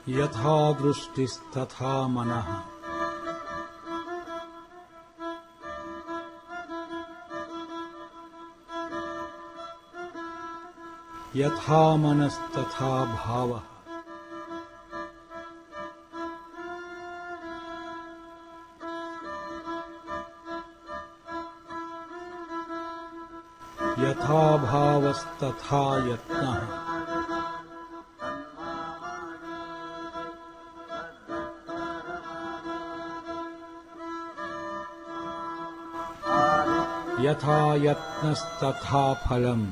यथा दृष्टिस्तथा मनः। यथा मनस्तथा भावः। यथा भावस्तथा यत्नः। यथा यत्नस्तथा फलम्।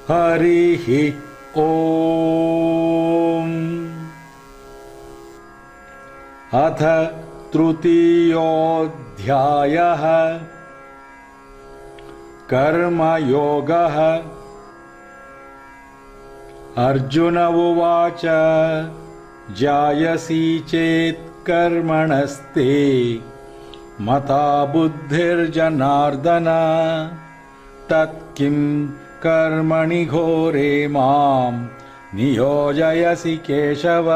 हरिः ॐ। अथ तृतीयोऽध्यायः। कर्मयोगः। अर्जुन उवाच जायसी चेत् कर्मणस्ते मता बुद्धिर्जनार्दन तत्किं कर्मणि घोरे मां नियोजयसि केशव।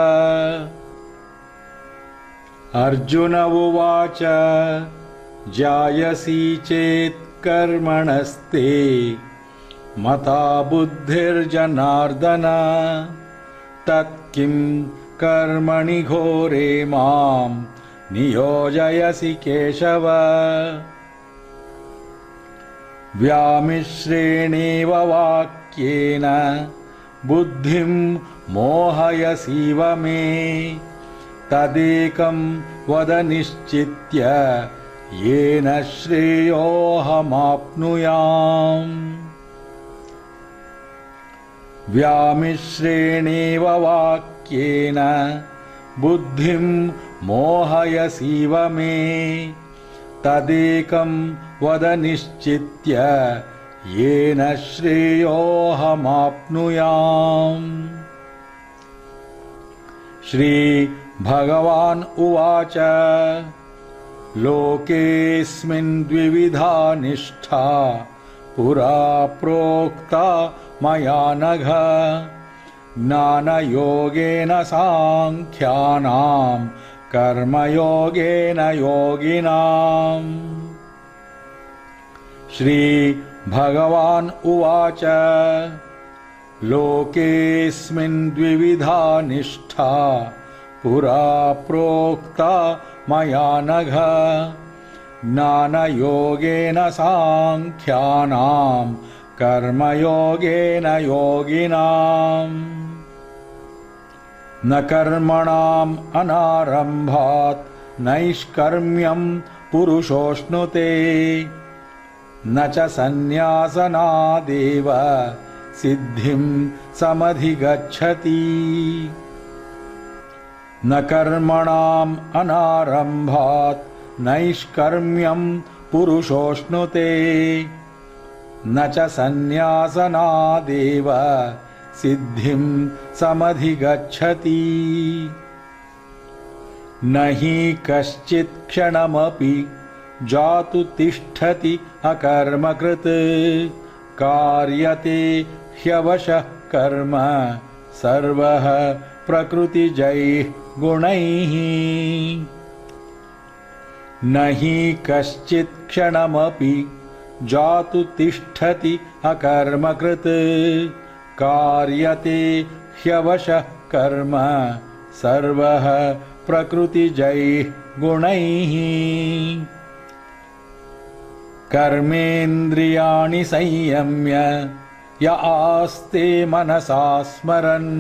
अर्जुन उवाच जायसी चेत् कर्मणस्ते मता बुद्धिर्जनार्दन तत्किं कर्मणि घोरे मां नियोजयसि केशव। व्यामिश्रेणेव वाक्येन बुद्धिं मोहयसीव मे तदेकं वद निश्चित्य येन श्रेयोऽहमाप्नुयाम्। व्यामिश्रेणेव वाक्येन बुद्धिं मोहयसीव मे तदेकं वद निश्चित्य येन श्रेयोऽहमाप्नुयाम्। श्रीभगवान् उवाच लोकेऽस्मिन् द्विविधा निष्ठा पुरा प्रोक्ता मया नघ ज्ञानयोगेन साङ्ख्यानां कर्मयोगेन योगिनाम्। श्रीभगवान् उवाच लोकेऽस्मिन् द्विविधा निष्ठा पुरा प्रोक्ता मया नघ ज्ञानयोगेन साङ्ख्यानां कर्मयोगेन योगिनाम्। न कर्मणाम् अनारम्भात् नैष्कर्म्यं पुरुषोऽश्नुते न च सन्न्यासनादेव सिद्धिं समधिगच्छति। न कर्मणाम् अनारम्भात् नैष्कर्म्यं पुरुषोऽश्नुते न च सन्न्यासनादेव सिद्धिं समधिगच्छति। न हि कश्चित् क्षणमपि जातु तिष्ठति अकर्मकृत् कार्यते ह्यवशः कर्म सर्वः प्रकृतिजैः गुणैः। न हि कश्चित् क्षणमपि जातु तिष्ठति अकर्मकृत् कार्यते ह्यवशः कर्म सर्वः प्रकृतिजैः गुणैः। कर्मेन्द्रियाणि संयम्य य आस्ते मनसा स्मरन्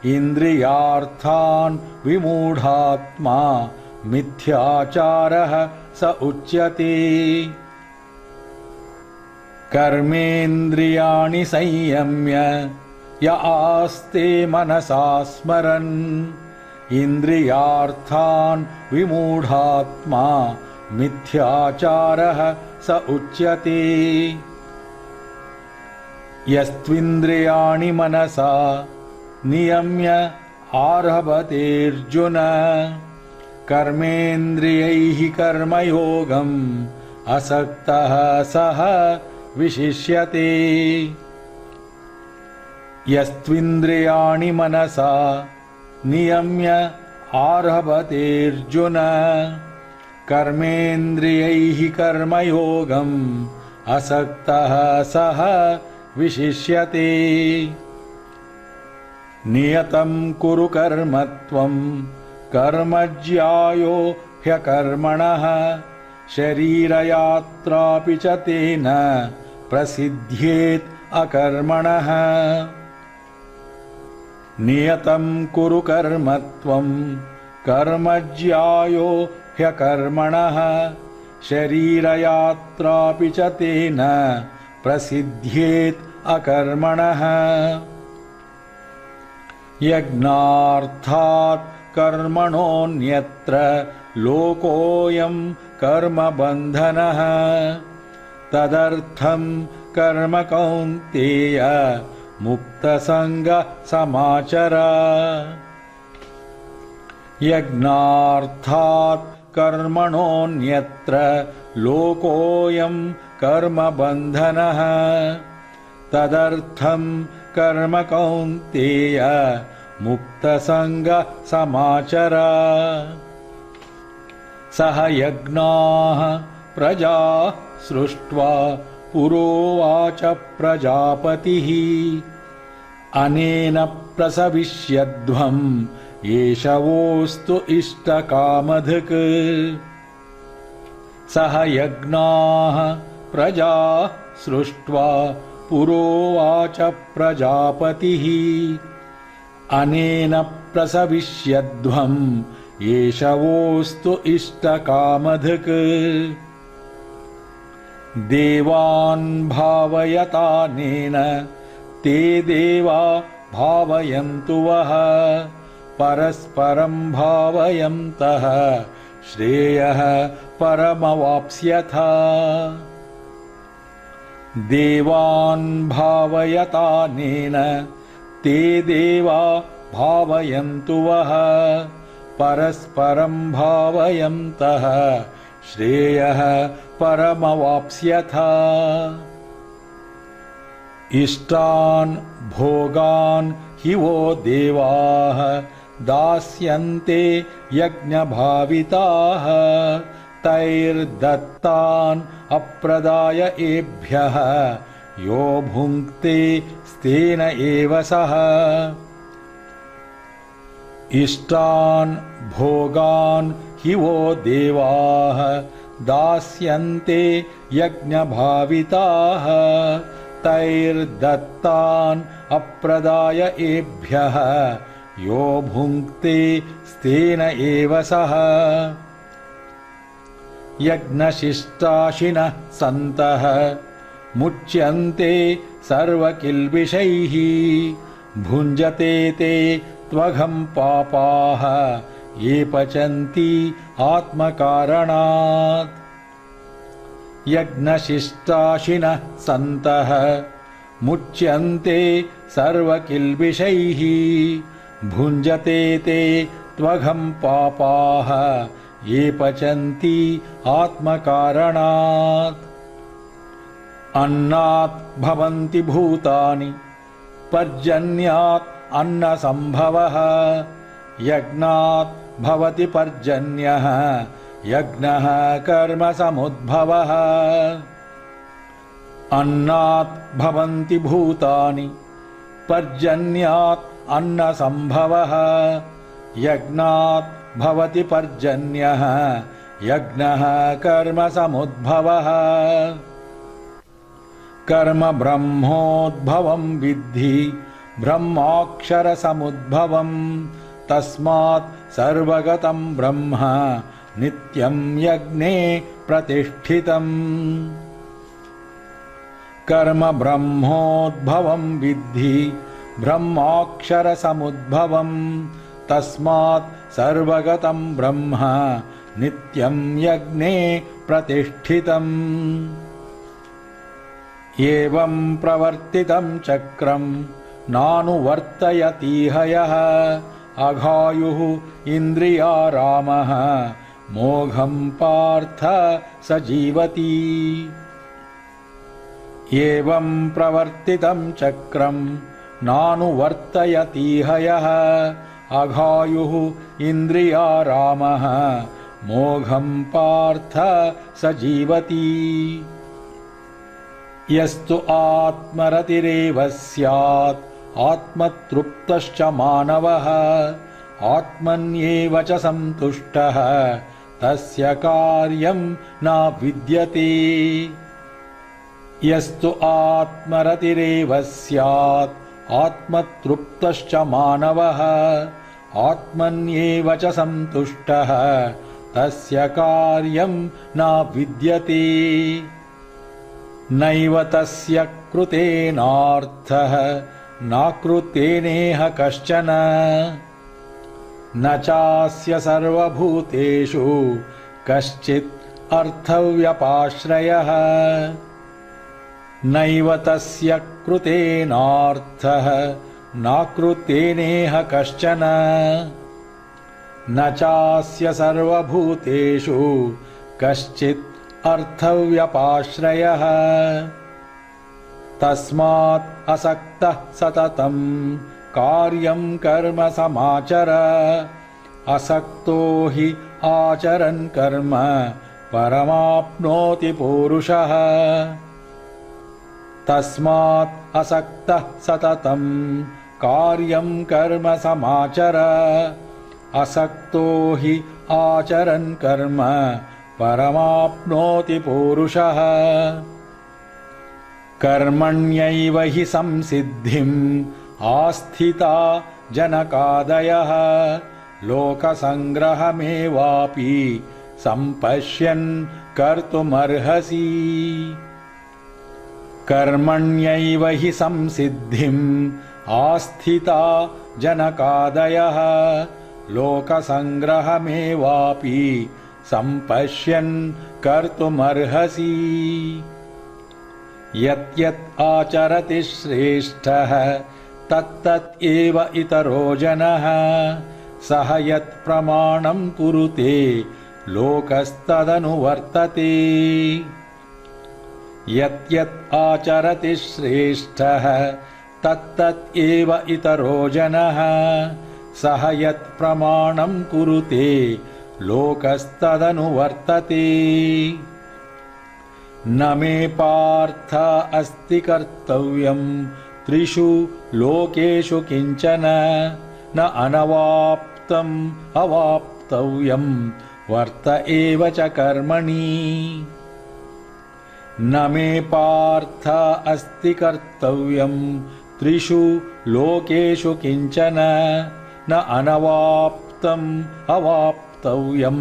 इन्द्रियार्थान् विमूढात्मा मिथ्याचारः स उच्यते। कर्मेन्द्रियाणि संयम्य य आस्ते मनसा स्मरन् इन्द्रियार्थान् विमूढात्मा मिथ्याचारः स उच्यते। यस्त्विन्द्रियाणि मनसा नियम्य आरभतेऽर्जुन कर्मेन्द्रियैः कर्मयोगम् असक्तः सः विशिष्यते। यस्त्विन्द्रियाणि मनसा नियम्य आरभतेऽर्जुन कर्मेन्द्रियैः कर्मयोगम् असक्तः सः विशिष्यते। नियतं कुरु कर्म त्वं कर्म ज्यायो ह्यकर्मणः शरीरयात्रापि च तेन प्रसिद्ध्येत् अकर्मणः। नियतं कुरु कर्म त्वं कर्म ज्यायो ह्यकर्मणः शरीरयात्रापि च तेन प्रसिद्ध्येत् अकर्मणः। यज्ञार्थात् कर्मणोऽन्यत्र लोकोऽयं कर्मबन्धनः तदर्थं कर्म कौन्तेय मुक्तसङ्गः समाचर। यज्ञार्थात् कर्मणोऽन्यत्र लोकोऽयं कर्मबन्धनः तदर्थं कर्म कौन्तेय मुक्तसङ्गः समाचर। सह यज्ञाः प्रजाः सृष्ट्वा पुरोवाच प्रजापतिः अनेन प्रसविष्यध्वम् एषवोऽस्तु इष्टकामधक्। सह यज्ञाः प्रजाः सृष्ट्वा पुरोवाच प्रजापतिः अनेन प्रसविष्यध्वम् एषवोऽस्तु इष्टकामधक्। देवान् भावयतानेन ते देवा भावयन्तु वः परस्परं भावयन्तः श्रेयः परमवाप्स्यथ। देवान् भावयतानेन ते देवा भावयन्तु वः परस्परं भावयन्तः श्रेयः परमवाप्स्यथ। इष्टान् भोगान् हि वो देवाः दास्यन्ते यज्ञभाविताः तैर्दत्तान् अप्रदाय एभ्यः यो भुङ्क्ते स्तेन एव सः। इष्टान् भोगान् हि वो देवाः दास्यन्ते यज्ञभाविताः तैर्दत्तान् अप्रदाय एभ्यः यो भुङ्क्ते स्तेन एव सः। यज्ञशिष्टाशिनः सन्तः मुच्यन्ते सर्वकिल्बिषैः भुञ्जते ते त्वघं पापाः ये पचन्ति आत्मकारणात्। यज्ञशिष्टाशिनः सन्तः मुच्यन्ते सर्वकिल्बिषैः भुञ्जते ते त्वघं पापाः ये पचन्ति आत्मकारणात्। अन्नात् भवन्ति भूतानि पर्जन्यात् अन्नसम्भवः यज्ञात् भवति पर्जन्यः यज्ञः कर्मसमुद्भवः। अन्नात् भवन्ति भूतानि पर्जन्यात् अन्नसम्भवः यज्ञात् भवति पर्जन्यः यज्ञः कर्मसमुद्भवः। कर्म ब्रह्मोद्भवं विद्धि ब्रह्माक्षरसमुद्भवं तस्मात् सर्वगतं ब्रह्म नित्यं यज्ञे प्रतिष्ठितम् कर्म ब्रह्मोद्भवं विद्धि ब्रह्माक्षरसमुद्भवं तस्मात् सर्वगतं ब्रह्म नित्यं यज्ञे प्रतिष्ठितम् एवं प्रवर्तितं चक्रं नानुवर्तयतीह यः अघायुः इन्द्रियारामः मोघं पार्थ स जीवति एवं प्रवर्तितं चक्रं नानुवर्तयतीह यः अघायुः इन्द्रियारामः मोघं पार्थ स जीवति यस्तु आत्मरतिरेव स्यात् आत्मतृप्तश्च मानवः आत्मन्येव च सन्तुष्टः तस्य कार्यं न विद्यते यस्तु आत्मरतिरेव स्यात् आत्मतृप्तश्च मानवः आत्मन्येव च सन्तुष्टः तस्य कार्यं न विद्यते नैव तस्य कृतेनार्थः नाकृतेनेह कश्चन न चास्य सर्वभूतेषु कश्चित् अर्थव्यपाश्रयः नैव तस्य कृतेनार्थः नाकृतेनेह कश्चन न चास्य सर्वभूतेषु कश्चित् अर्थव्यपाश्रयः तस्मात् असक्तः सततं कार्यं कर्म समाचर असक्तो हि आचरन् कर्म परमाप्नोति पूरुषः तस्मात् असक्तः सततं कार्यं कर्म समाचर असक्तो हि आचरन् कर्म परमाप्नोति पूरुषः कर्मण्यैव हि संसिद्धिम् आस्थिता जनकादयः लोकसङ्ग्रहमेवापि सम्पश्यन् कर्तुमर्हसि कर्मण्यैव हि संसिद्धिम् आस्थिता जनकादयः लोकसङ्ग्रहमेवापि सम्पश्यन् कर्तुमर्हसि यत् आचरति श्रेष्ठः तत्तत् एव इतरो जनः सः यत् प्रमाणं कुरुते लोकस्तदनुवर्तते यत् आचरति श्रेष्ठः तत्तत् एव इतरो जनः सः यत् प्रमाणं कुरुते लोकस्तदनुवर्तते न मे पार्थ अस्ति कर्तव्यं त्रिषु लोकेषु किंचन न अनवाप्तम् अवाप्तव्यं वर्त एव च कर्मणि न मे पार्थ अस्ति कर्तव्यं त्रिषु लोकेषु किंचन न अनवाप्तम् अवाप्तव्यं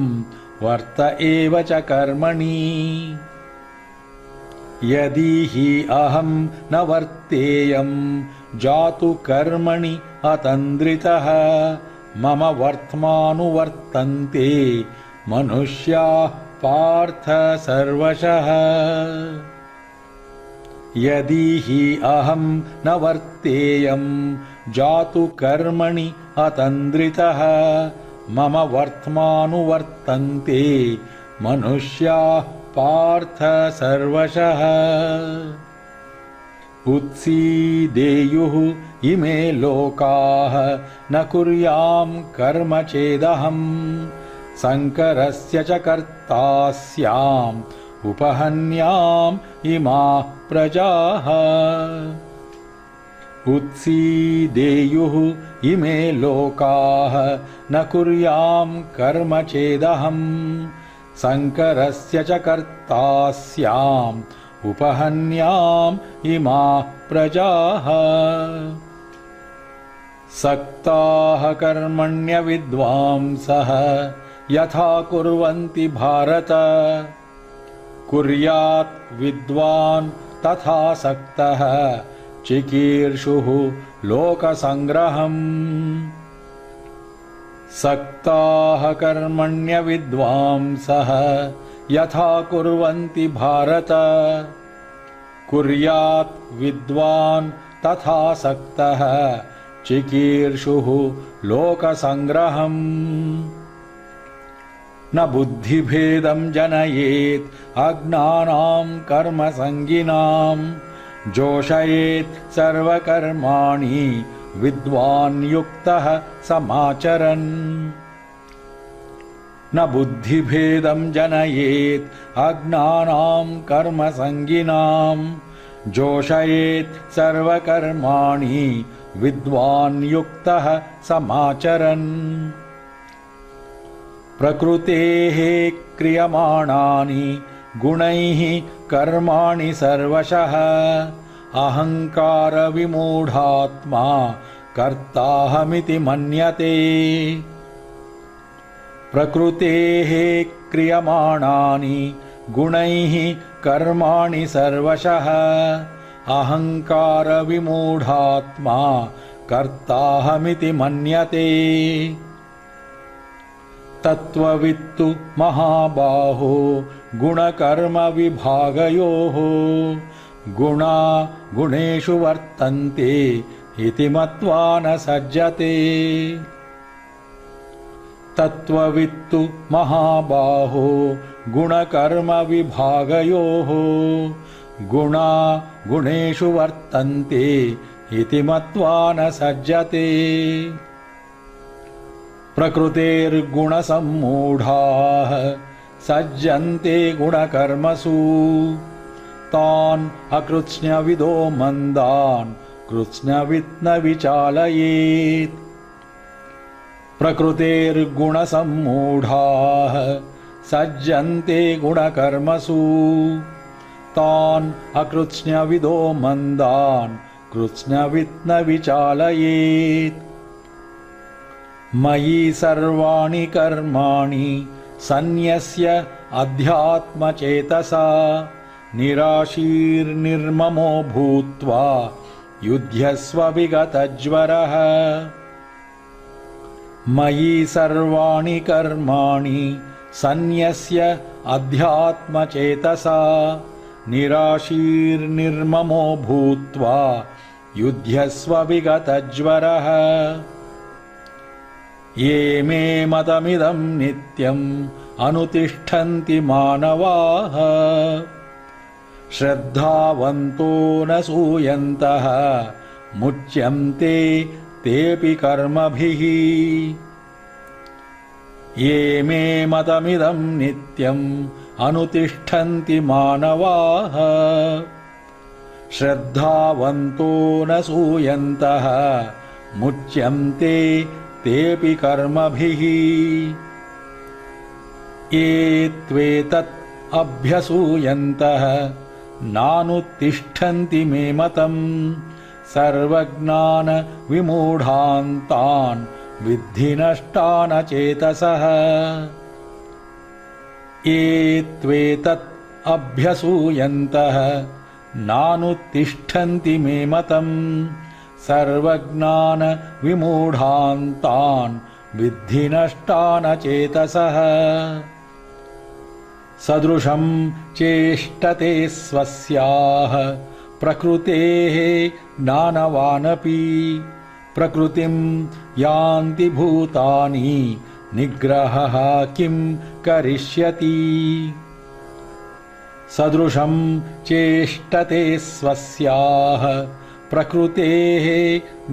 वर्त एव च कर्मणि यदि हि अहं न वर्तेयं जातु कर्मणि अतन्द्रितः मम वर्त्मानुवर्तन्ते मनुष्याः पार्थ सर्वशः यदि हि अहं न वर्तेयं जातु कर्मणि अतन्द्रितः मम वर्त्मानुवर्तन्ते मनुष्याः पार्थ सर्वशः उत्सीदेयुः इमे लोकाः न कुर्यां कर्म चेदहम् शङ्करस्य च कर्ता स्याम् उपहन्याम् इमाः प्रजाः उत्सीदेयुः इमे लोकाः न कुर्यां कर्म चेदहम् शङ्करस्य च कर्ता स्याम् उपहन्याम् इमाः प्रजाः सक्ताः कर्मण्यविद्वांसः यथा कुर्वन्ति भारत कुर्यात् विद्वान् तथा सक्तः चिकीर्षुः लोकसंग्रहम् सक्ताः कर्मण्यविद्वांसः यथा कुर्वन्ति भारत कुर्यात् विद्वान् तथा सक्तः चिकीर्षुः लोकसंग्रहम् न बुद्धिभेदं जनयेत् अज्ञानां कर्मसङ्गिनां जोषयेत् सर्वकर्माणि विद्वान् युक्तः समाचरन् न बुद्धिभेदं जनयेत् अज्ञानां कर्मसङ्गिनां जोषयेत् सर्वकर्माणि विद्वान् युक्तः समाचरन् प्रकृतेः क्रियमाणानि गुणैः कर्माणि सर्वशः अहङ्कारविमूढात्मा कर्ताहमिति मन्यते प्रकृतेः क्रियमाणानि गुणैः कर्माणि सर्वशः अहङ्कारविमूढात्मा कर्ताहमिति मन्यते तत्त्ववित्तु महाबाहो गुणकर्मविभागयोः गुणा गुणेषु वर्तन्ते इति मत्वा न सज्जते तत्त्ववित्तु महाबाहो गुणकर्मविभागयोः गुणा गुणेषु वर्तन्ते इति मत्वा न सज्जते प्रकृतेर्गुणसम्मूढाः सज्जन्ते गुणकर्मसु तान् अकृत्स्नविदो मन्दान् कृत्स्नवित् न विचालयेत् प्रकृतेर्गुणसम्मूढाः सज्जन्ते गुणकर्मसु तान् अकृत्स्नविदो मन्दान् कृत्स्नवित् न विचालयेत् मयि सर्वाणि कर्माणि सन्न्यस्य अध्यात्मचेतसा निराशीर्निर्ममो भूत्वा युध्यस्व विगतज्वरः मयि सर्वाणि कर्माणि सन्न्यस्य अध्यात्मचेतसा निराशीर्निर्ममो भूत्वा युध्यस्व विगतज्वरः ये मे मतमिदं नित्यम् अनुतिष्ठन्ति मानवाः श्रद्धावन्तो न सूयन्तः मुच्यन्ते तेऽपि कर्मभिः ये मे मतमिदं नित्यम् अनुतिष्ठन्ति मानवाः श्रद्धावन्तो न सूयन्तः मुच्यन्ते तेऽपि कर्मभिः ये त्वेतत् अभ्यसूयन्तः नानुत्तिष्ठन्ति मे मतम् सर्वज्ञानविमूढान्तान् विद्धि नष्टान् चेतसः ये त्वेतत् अभ्यसूयन्तः नानुत्तिष्ठन्ति मे मतम् सर्वज्ञानविमूढान्तान् विद्धि नष्टान् चेतसः सदृशं चेष्टते स्वस्याः प्रकृतेः ज्ञानवानपि प्रकृतिं यान्ति भूतानि निग्रहः किं करिष्यति सदृशं चेष्टते स्वस्याः प्रकृतेः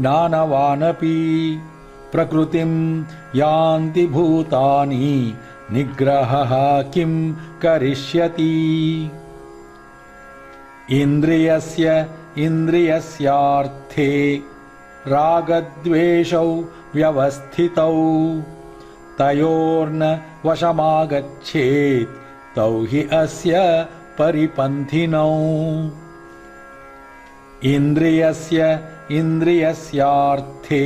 ज्ञानवानपि प्रकृतिं यान्ति भूतानि निग्रहः किं करिष्यति इन्द्रियस्य इन्द्रियस्यार्थे रागद्वेषौ व्यवस्थितौ तयोर्न वशमागच्छेत् तौ हि अस्य परिपन्थिनौ इन्द्रियस्य इन्द्रियस्यार्थे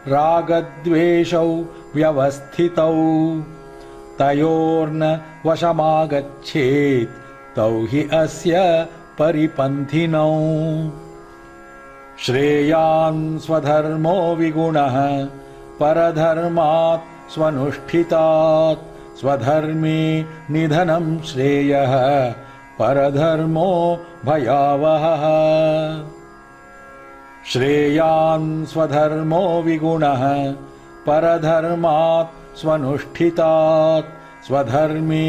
रागद्वेषौ व्यवस्थितौ तयोर्न वशमागच्छेत् तौ हि अस्य परिपन्थिनौ श्रेयान् स्वधर्मो विगुणः परधर्मात् स्वनुष्ठितात् स्वधर्मे निधनं श्रेयः परधर्मो भयावहः श्रेयान् स्वधर्मो विगुणः परधर्मात् स्वनुष्ठितात् स्वधर्मे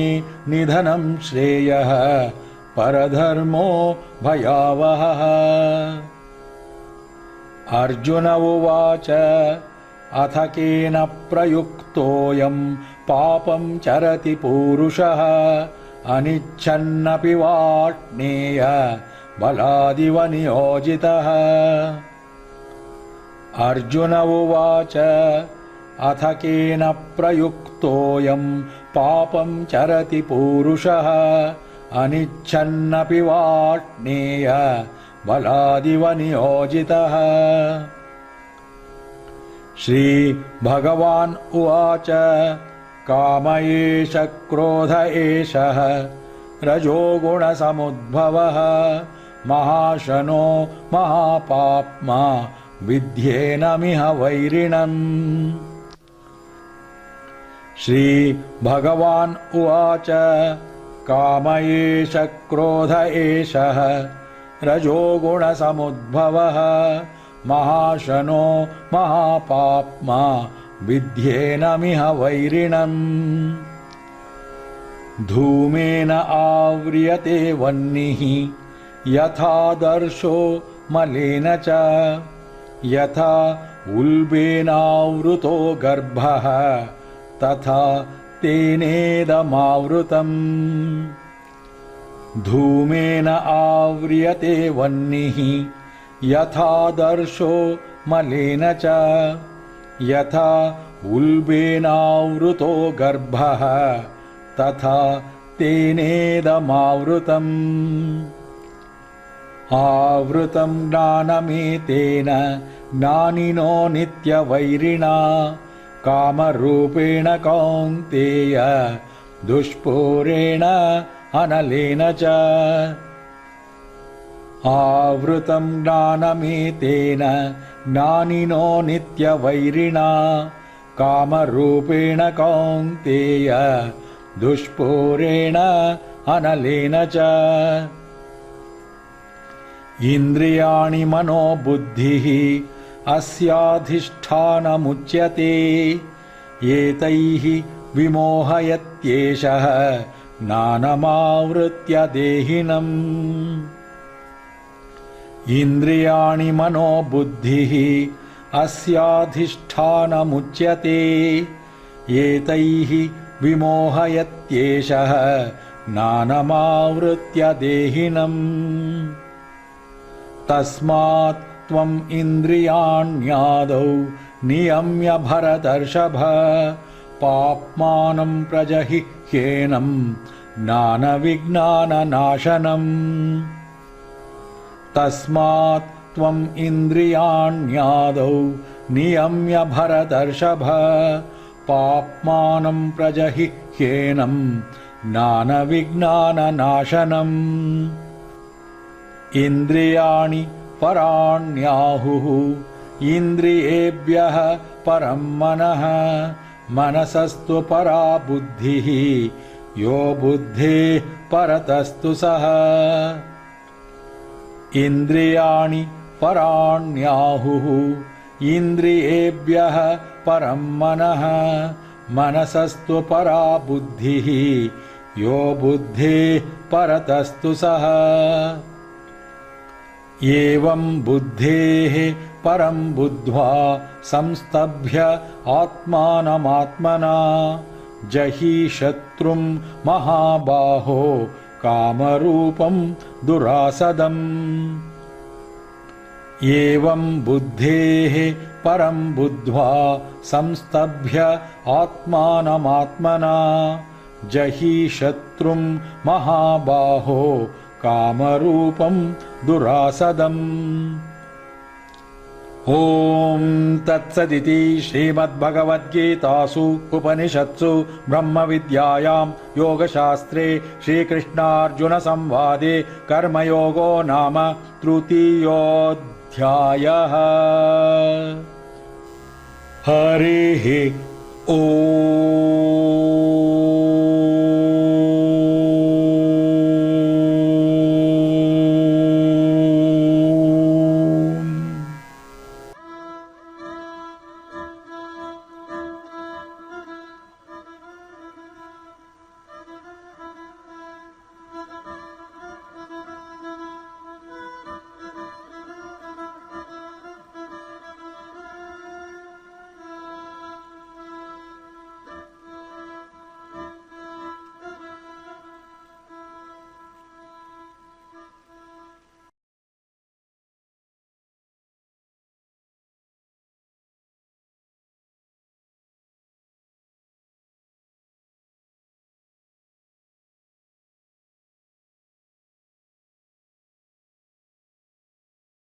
निधनं श्रेयः परधर्मो भयावहः अर्जुन उवाच अथ केन प्रयुक्तोऽयं पापं चरति पूरुषः अनिच्छन्नपि वाष्णेय बलादिव नियोजितः अर्जुन उवाच अथ केन प्रयुक्तोऽयं पापं चरति पूरुषः अनिच्छन्नपि वाष्णेय बलादिव नियोजितः श्रीभगवान् उवाच काम एष क्रोध एषः रजोगुणसमुद्भवः महाशनो महापाप्मा विद्येनमिह वैरिणम् श्रीभगवान् उवाच काम एष क्रोध एषः रजोगुणसमुद्भवः महाशनो महापाप्मा विद्येनमिह वैरिणम् धूमेन आव्रियते वह्निः यथादर्शो मलेन च यथा उल्बेनावृतो गर्भः तथा तेनेदमावृतम् धूमेन आव्रियते वह्निः यथादर्शो मलेन च यथा उल्बेनावृतो गर्भः तथा तेनेदमावृतम् आवृतं ज्ञानमेतेन ज्ञानिनो नित्यवैरिणा कामरूपेण कौन्तेय दुष्पूरेण अनलेन च आवृतं ज्ञानमेतेन ज्ञानिनो नित्यवैरिणा कामरूपेण कौन्तेय दुष्पूरेण अनलेन च इन्द्रियाणि मनो बुद्धिः अस्याधिष्ठानमुच्यते एतैः विमोहयत्येषः ज्ञानमावृत्य देहिनम् इन्द्रियाणि मनो बुद्धिः अस्याधिष्ठानमुच्यते एतैः विमोहयत्येषः ज्ञानमावृत्य देहिनम् तस्मात् त्वम् इन्द्रियाण्यादौ नियम्य भरतर्षभ पाप्मानं प्रजहिह्येनं ज्ञानविज्ञाननाशनम् तस्मात् त्वम् इन्द्रियाण्यादौ नियम्य भरतर्षभ पाप्मानं प्रजहिह्येनं ज्ञानविज्ञाननाशनम् इन्द्रियाणि पराण्याहुः इन्द्रियेभ्यः परं मनः मनसस्तु परा बुद्धिः यो बुद्धेः परतस्तु सः इन्द्रियाणि पराण्याहुः इन्द्रियेभ्यः परं मनः मनसस्तु परा बुद्धिः यो बुद्धेः परतस्तु सः एवं बुद्धेः परं बुद्ध्वा संस्तभ्य आत्मानमात्मना जहि शत्रुं महाबाहो कामरूपं दुरासदम् एवं बुद्धेः परं बुद्ध्वा संस्तभ्य आत्मानमात्मना जहि शत्रुं महाबाहो कामरूपं दुरासदम्। ॐ तत्सदिति श्रीमद्भगवद्गीतासु उपनिषत्सु ब्रह्मविद्यायां योगशास्त्रे श्रीकृष्णार्जुनसंवादे कर्मयोगो नाम तृतीयोऽध्यायः। हरिः ॐ।